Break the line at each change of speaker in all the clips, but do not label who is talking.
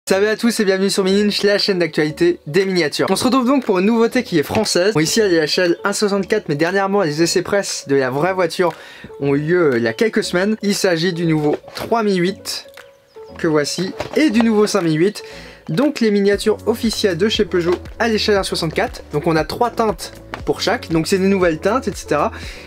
Salut à tous et bienvenue sur Mininch, la chaîne d'actualité des miniatures. On se retrouve donc pour une nouveauté qui est française. Bon, ici elle est à l'échelle 1.64, mais dernièrement les essais presse de la vraie voiture ont eu lieu il y a quelques semaines. Il s'agit du nouveau 3008 que voici et du nouveau 5008. Donc les miniatures officielles de chez Peugeot à l'échelle 1.64. Donc on a 3 teintes pour chaque, donc c'est des nouvelles teintes, etc.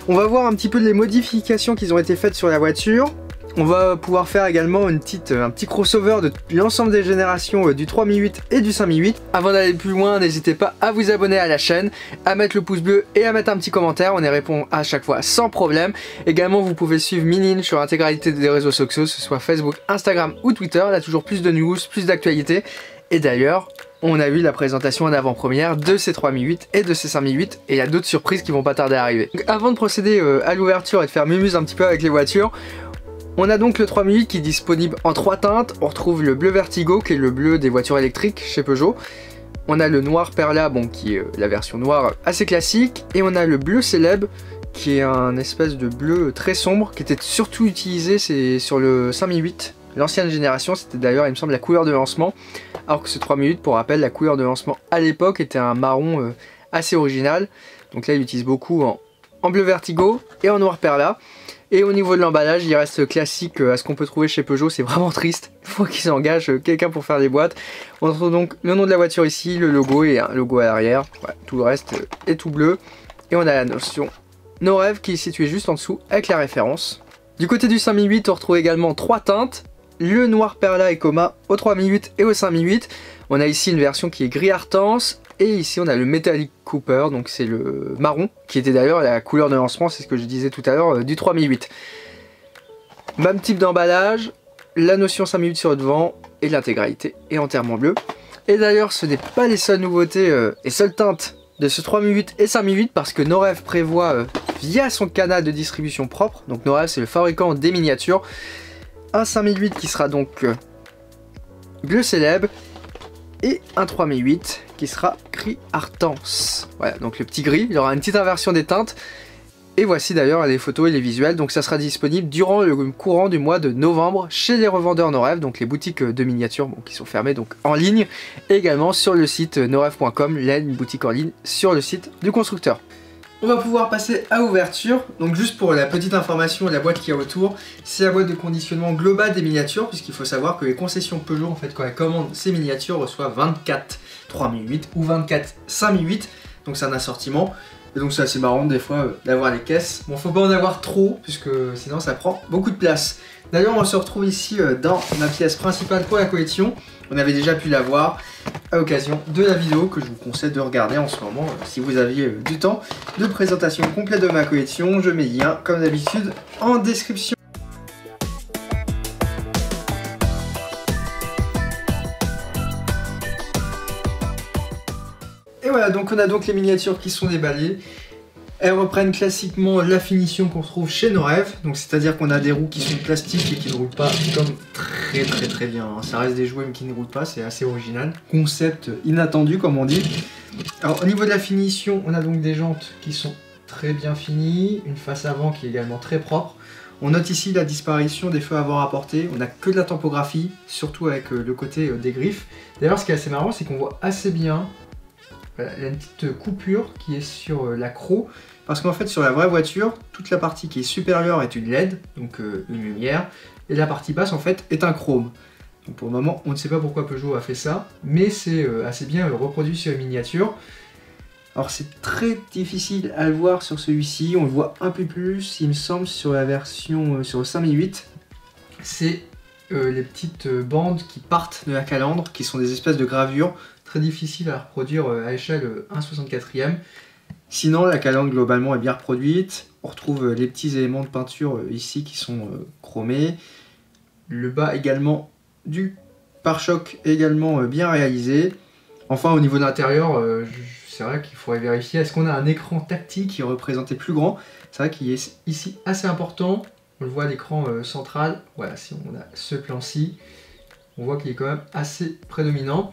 On va voir un petit peu les modifications qui ont été faites sur la voiture. On va pouvoir faire également un petit crossover de l'ensemble des générations du 3008 et du 5008. Avant d'aller plus loin, n'hésitez pas à vous abonner à la chaîne, à mettre le pouce bleu et à mettre un petit commentaire. On y répond à chaque fois sans problème. Également, vous pouvez suivre Mininch sur l'intégralité des réseaux sociaux, que ce soit Facebook, Instagram ou Twitter. Là, toujours plus de news, plus d'actualités. Et d'ailleurs, on a vu la présentation en avant-première de ces 3008 et de ces 5008 et il y a d'autres surprises qui vont pas tarder à arriver. Donc, avant de procéder à l'ouverture et de faire mumuse un petit peu avec les voitures, on a donc le 3008 qui est disponible en 3 teintes. On retrouve le bleu Vertigo qui est le bleu des voitures électriques chez Peugeot. On a le noir Perla, bon, qui est la version noire assez classique. Et on a le bleu Célèbre qui est un espèce de bleu très sombre qui était surtout utilisé sur le 5008. L'ancienne génération, c'était d'ailleurs il me semble la couleur de lancement. Alors que ce 3008, pour rappel, la couleur de lancement à l'époque était un marron assez original. Donc là il utilise beaucoup en bleu Vertigo et en noir Perla. Et au niveau de l'emballage, il reste classique à ce qu'on peut trouver chez Peugeot, c'est vraiment triste. Il faut qu'ils engagent quelqu'un pour faire des boîtes. On retrouve donc le nom de la voiture ici, le logo et un logo à l'arrière. Ouais, tout le reste est tout bleu. Et on a la notion No Rêve qui est située juste en dessous avec la référence. Du côté du 5008, on retrouve également 3 teintes. Le noir Perla et Coma au 3008 et au 5008. On a ici une version qui est gris Artense. Et ici on a le Metallic Cooper, donc c'est le marron, qui était d'ailleurs la couleur de lancement, c'est ce que je disais tout à l'heure, du 3008. Même type d'emballage, la notion 5008 sur le devant, et l'intégralité est entièrement bleue. Et d'ailleurs ce n'est pas les seules nouveautés et seules teintes de ce 3008 et 5008, parce que No Rêve prévoit, via son canal de distribution propre, donc No Rêve c'est le fabricant des miniatures, un 5008 qui sera donc bleu Célèbre, et un 3008 qui sera gris Artense. Voilà, donc le petit gris, il y aura une petite inversion des teintes. Et voici d'ailleurs les photos et les visuels. Donc ça sera disponible durant le courant du mois de novembre chez les revendeurs No Rêve, donc les boutiques de miniatures qui sont fermées donc en ligne. Et également sur le site noreve.com, là une boutique en ligne sur le site du constructeur. On va pouvoir passer à l'ouverture. Donc juste pour la petite information, la boîte qui est autour, c'est la boîte de conditionnement global des miniatures, puisqu'il faut savoir que les concessions Peugeot, en fait, quand elles commandent ces miniatures, reçoivent 24 3008 ou 24 5008. Donc c'est un assortiment. Et donc c'est assez marrant des fois d'avoir les caisses. Bon, faut pas en avoir trop, puisque sinon ça prend beaucoup de place. D'ailleurs, on se retrouve ici dans ma pièce principale pour la collection. On avait déjà pu la voir à l'occasion de la vidéo que je vous conseille de regarder en ce moment si vous aviez du temps. De présentation complète de ma collection, je mets le lien comme d'habitude en description. Et voilà, donc on a donc les miniatures qui sont déballées. Elles reprennent classiquement la finition qu'on trouve chez No Rêve, donc c'est-à-dire qu'on a des roues qui sont plastiques et qui ne roulent pas comme très bien. Ça reste des jouets mais qui ne roulent pas, c'est assez original. Concept inattendu comme on dit. Alors au niveau de la finition, on a donc des jantes qui sont très bien finies, une face avant qui est également très propre. On note ici la disparition des feux avant apportés, on n'a que de la tempographie, surtout avec le côté des griffes. D'ailleurs ce qui est assez marrant, c'est qu'on voit assez bien. Voilà, il y a une petite coupure qui est sur l'accroc, parce qu'en fait sur la vraie voiture, toute la partie qui est supérieure est une LED, donc une lumière, et la partie basse en fait est un chrome. Donc pour le moment on ne sait pas pourquoi Peugeot a fait ça, mais c'est assez bien reproduit sur les miniatures. Alors c'est très difficile à le voir sur celui-ci, on le voit un peu plus il me semble sur la version sur le 5008. C'est les petites bandes qui partent de la calandre, qui sont des espèces de gravures, très difficiles à reproduire à l'échelle 1/64e. Sinon la calandre globalement est bien reproduite. On retrouve les petits éléments de peinture ici qui sont chromés. Le bas également du pare-choc également bien réalisé. Enfin au niveau de l'intérieur, c'est vrai qu'il faudrait vérifier, est-ce qu'on a un écran tactile qui est représenté plus grand. C'est vrai qu'il est ici assez important. On le voit à l'écran central. Voilà, si on a ce plan-ci, on voit qu'il est quand même assez prédominant.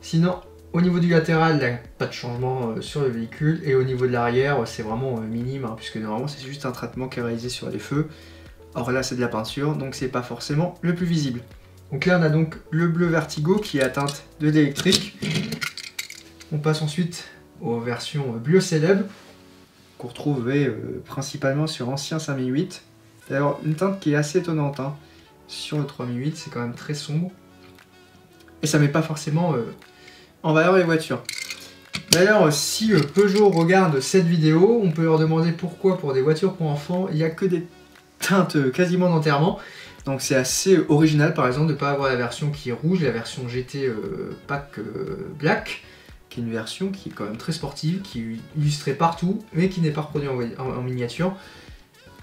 Sinon, au niveau du latéral, il n'y a pas de changement sur le véhicule. Et au niveau de l'arrière, c'est vraiment minime, hein, puisque normalement c'est juste un traitement qui est réalisé sur les feux. Or là, c'est de la peinture, donc c'est pas forcément le plus visible. Donc là on a donc le bleu Vertigo qui est à teinte de l'électrique. On passe ensuite aux versions bleu célèbre qu'on retrouvait principalement sur ancien 5008. D'ailleurs une teinte qui est assez étonnante hein. Sur le 3008, c'est quand même très sombre. Et ça met pas forcément en valeur les voitures. D'ailleurs, si Peugeot regarde cette vidéo, on peut leur demander pourquoi pour des voitures pour enfants, il n'y a que des teintes quasiment d'enterrement. Donc c'est assez original par exemple de ne pas avoir la version qui est rouge, la version GT Pack Black, qui est une version qui est quand même très sportive, qui est illustrée partout, mais qui n'est pas reproduite en miniature.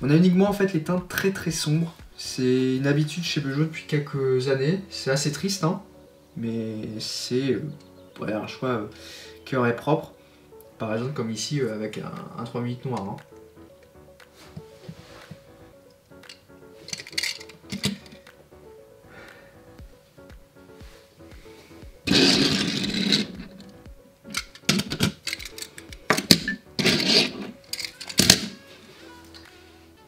On a uniquement en fait les teintes très très sombres. C'est une habitude chez Peugeot depuis quelques années. C'est assez triste, hein, mais c'est un choix qui aurait propre. Par exemple comme ici avec un 3008 noir. Hein.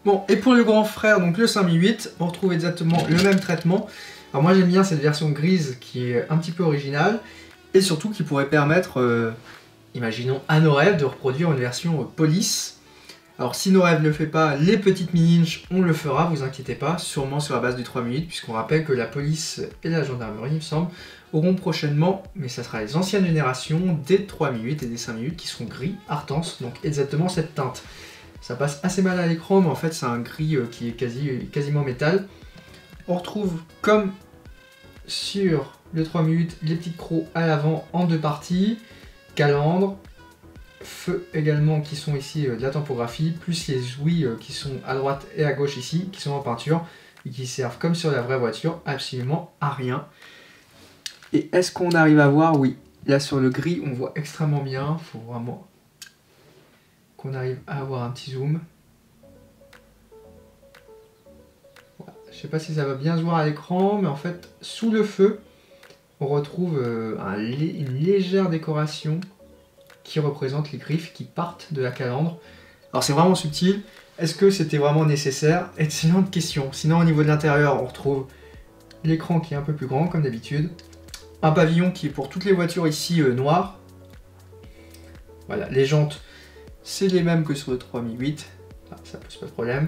Bon, et pour le grand frère, donc le 5008, on retrouve exactement le même traitement. Alors moi j'aime bien cette version grise qui est un petit peu originale, et surtout qui pourrait permettre, imaginons à nos rêves, de reproduire une version police. Alors si nos rêves ne le fait pas, les petites mini-inch, on le fera, vous inquiétez pas, sûrement sur la base du 3008, puisqu'on rappelle que la police et la gendarmerie, il me semble, auront prochainement, mais ça sera les anciennes générations, des 3008 et des 5008 qui seront gris Artense, donc exactement cette teinte. Ça passe assez mal à l'écran, mais en fait c'est un gris qui est quasiment métal. On retrouve comme sur le 3008 les petites crocs à l'avant en deux parties, calandre, feu également qui sont ici de la tempographie, plus les ouïes qui sont à droite et à gauche ici, qui sont en peinture, et qui servent comme sur la vraie voiture absolument à rien. Et est-ce qu'on arrive à voir? Oui, là sur le gris on voit extrêmement bien, il faut vraiment qu'on arrive à avoir un petit zoom. Voilà. Je sais pas si ça va bien se voir à l'écran, mais en fait sous le feu on retrouve une légère décoration qui représente les griffes qui partent de la calandre. Alors c'est vraiment subtil, est-ce que c'était vraiment nécessaire? Excellente question. Sinon au niveau de l'intérieur on retrouve l'écran qui est un peu plus grand comme d'habitude, un pavillon qui est pour toutes les voitures ici noir. Voilà, les jantes c'est les mêmes que sur le 3008, ça pose pas de problème.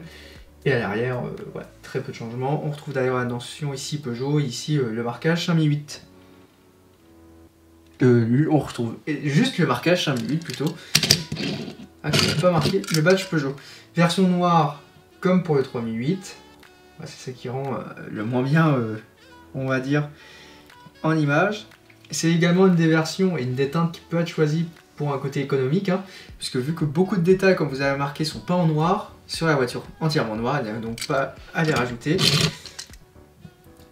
Et à l'arrière, voilà, très peu de changements. On retrouve d'ailleurs la mention ici Peugeot, ici le marquage 5008. On retrouve juste le marquage 5008 plutôt. Ah, je n'ai pas marqué le badge Peugeot. Version noire comme pour le 3008. Voilà, c'est ça qui rend le moins bien, on va dire, en image. C'est également une des versions et une des teintes qui peut être choisie pour un côté économique, hein, puisque vu que beaucoup de détails, comme vous avez remarqué, sont pas en noir, sur la voiture entièrement noire, il n'y a donc pas à les rajouter.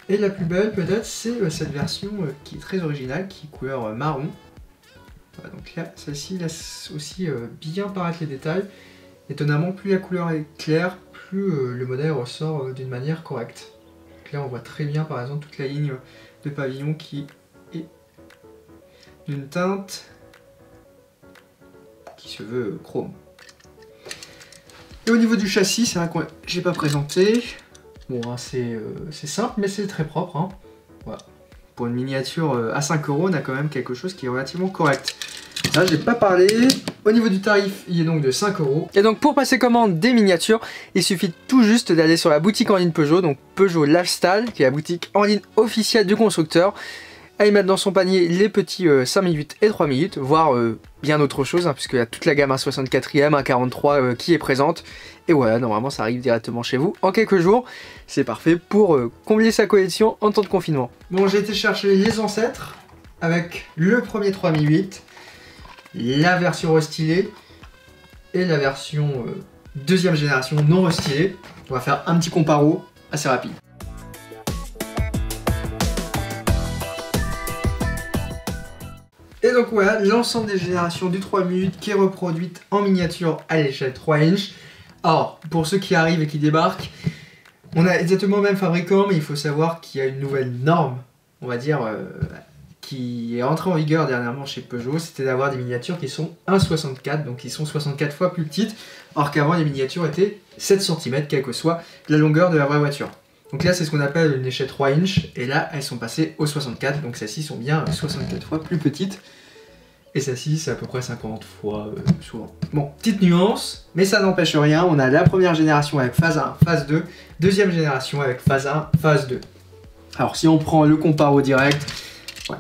Et la plus belle peut-être, c'est cette version qui est très originale, qui est couleur marron. Voilà, donc là, celle-ci laisse aussi bien paraître les détails. Étonnamment, plus la couleur est claire, plus le modèle ressort d'une manière correcte. Donc là, on voit très bien, par exemple, toute la ligne de pavillon qui est d'une teinte qui se veut chrome. Et au niveau du châssis, c'est un coin que j'ai pas présenté. Bon, hein, c'est simple, mais c'est très propre. Hein. Voilà. Pour une miniature à 5 €, on a quand même quelque chose qui est relativement correct. Là, j'ai pas parlé. Au niveau du tarif, il est donc de 5 €. Et donc, pour passer commande des miniatures, il suffit tout juste d'aller sur la boutique en ligne Peugeot, donc Peugeot Lifestyle, qui est la boutique en ligne officielle du constructeur. À y mettre dans son panier les petits 5008 et 3008, voire bien autre chose, hein, puisqu'il y a toute la gamme 164e, 143 qui est présente. Et voilà, normalement ça arrive directement chez vous en quelques jours. C'est parfait pour combler sa collection en temps de confinement. Bon, j'ai été chercher les ancêtres avec le premier 3008, la version restylée et la version deuxième génération non restylée. On va faire un petit comparo assez rapide. Et donc voilà, l'ensemble des générations du 3008 qui est reproduite en miniature à l'échelle 3 inch. Alors, pour ceux qui arrivent et qui débarquent, on a exactement le même fabricant, mais il faut savoir qu'il y a une nouvelle norme, on va dire, qui est entrée en vigueur dernièrement chez Peugeot, c'était d'avoir des miniatures qui sont 1,64, donc qui sont 64 fois plus petites, alors qu'avant les miniatures étaient 7 cm, quelle que soit la longueur de la vraie voiture. Donc là c'est ce qu'on appelle une échelle 3 inch et là elles sont passées au 64, donc celles-ci sont bien 64 fois plus petites. Et celle-ci c'est à peu près 50 fois souvent. Bon, petite nuance, mais ça n'empêche rien, on a la première génération avec phase 1, phase 2, deuxième génération avec phase 1, phase 2. Alors si on prend le comparo direct, ouais,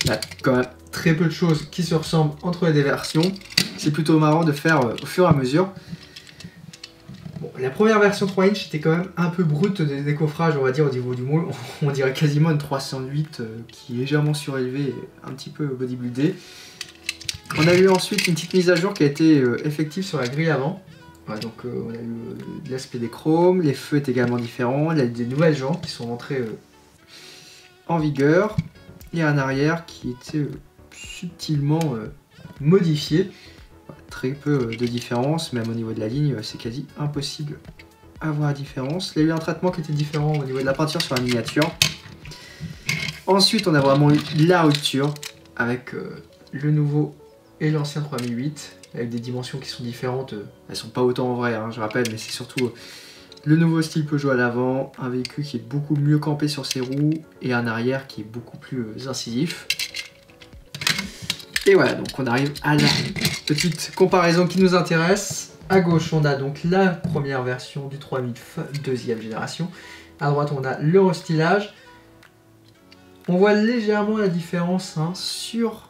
il y a quand même très peu de choses qui se ressemblent entre les deux versions. C'est plutôt marrant de faire au fur et à mesure. Bon, la première version 3 inch était quand même un peu brute de décoffrage, on va dire, au niveau du moule. On dirait quasiment une 308 qui est légèrement surélevée et un petit peu bodybuildée. On a eu ensuite une petite mise à jour qui a été effective sur la grille avant. Ouais, donc on a eu l'aspect des chromes, les feux étaient également différents, il y a des nouvelles jantes qui sont entrées en vigueur. Et un arrière qui était subtilement modifié. Très peu de différence, même au niveau de la ligne, c'est quasi impossible à voir la différence. Il y a eu un traitement qui était différent au niveau de la peinture sur la miniature. Ensuite, on a vraiment eu la rupture avec le nouveau et l'ancien 3008, avec des dimensions qui sont différentes. Elles sont pas autant en vrai, hein, je rappelle, mais c'est surtout le nouveau style Peugeot à l'avant, un véhicule qui est beaucoup mieux campé sur ses roues et un arrière qui est beaucoup plus incisif. Et voilà, donc on arrive à la petite comparaison qui nous intéresse. À gauche, on a donc la première version du 3000 deuxième génération. À droite, on a le restylage. On voit légèrement la différence hein, sur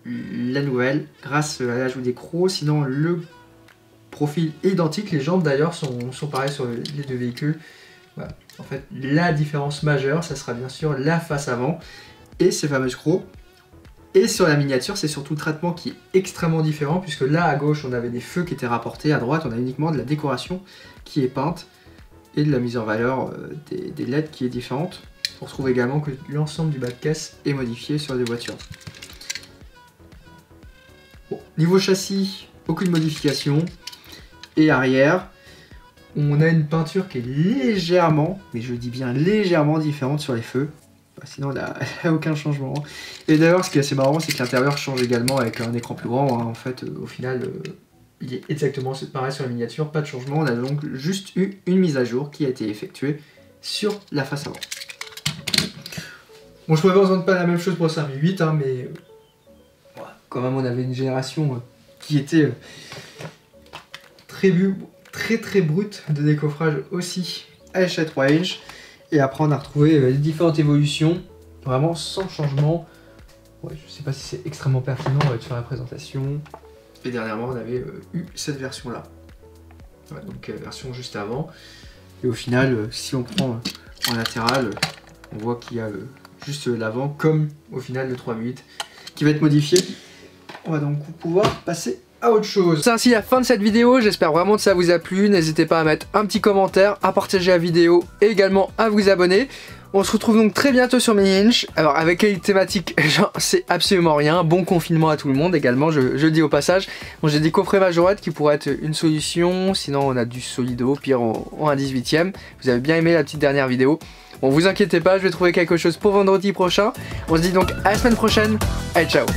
la nouvelle, grâce à l'ajout des crocs. Sinon, le profil est identique. Les jambes d'ailleurs sont pareilles sur les deux véhicules. Voilà. En fait, la différence majeure, ça sera bien sûr la face avant et ces fameuses crocs. Et sur la miniature, c'est surtout le traitement qui est extrêmement différent, puisque là à gauche on avait des feux qui étaient rapportés, à droite on a uniquement de la décoration qui est peinte et de la mise en valeur des LED qui est différente. On retrouve également que l'ensemble du bas de caisse est modifié sur les voitures. Bon, niveau châssis, aucune modification. Et arrière, on a une peinture qui est légèrement, mais je dis bien légèrement différente sur les feux. Sinon, il n'y a aucun changement. Et d'ailleurs, ce qui est assez marrant, c'est que l'intérieur change également avec un écran plus grand. Hein. En fait, au final, il est exactement pareil sur la miniature, pas de changement. On a donc juste eu une mise à jour qui a été effectuée sur la face avant. Bon, je ne pourrais pas la même chose pour le 5008, hein, mais quand même, on avait une génération qui était très brute de décoffrage aussi à l'échelle 3 inch. Et après on a retrouvé les différentes évolutions, vraiment sans changement. Ouais, je sais pas si c'est extrêmement pertinent de faire la présentation. Et dernièrement on avait eu cette version là. Ouais, donc version juste avant. Et au final, si on prend en latéral, on voit qu'il y a juste l'avant comme au final le 3008 qui va être modifié. On va donc pouvoir passer à autre chose. C'est ainsi la fin de cette vidéo, j'espère vraiment que ça vous a plu. N'hésitez pas à mettre un petit commentaire, à partager la vidéo et également à vous abonner. On se retrouve donc très bientôt sur Mini Inch. Alors avec quelle thématique, j'en sais absolument rien. Bon confinement à tout le monde également, je le dis au passage. Bon, j'ai des coffrets majorettes qui pourraient être une solution. Sinon on a du Solido, pire en 1/18e. Vous avez bien aimé la petite dernière vidéo. Bon, vous inquiétez pas, je vais trouver quelque chose pour vendredi prochain. On se dit donc à la semaine prochaine. Allez, ciao.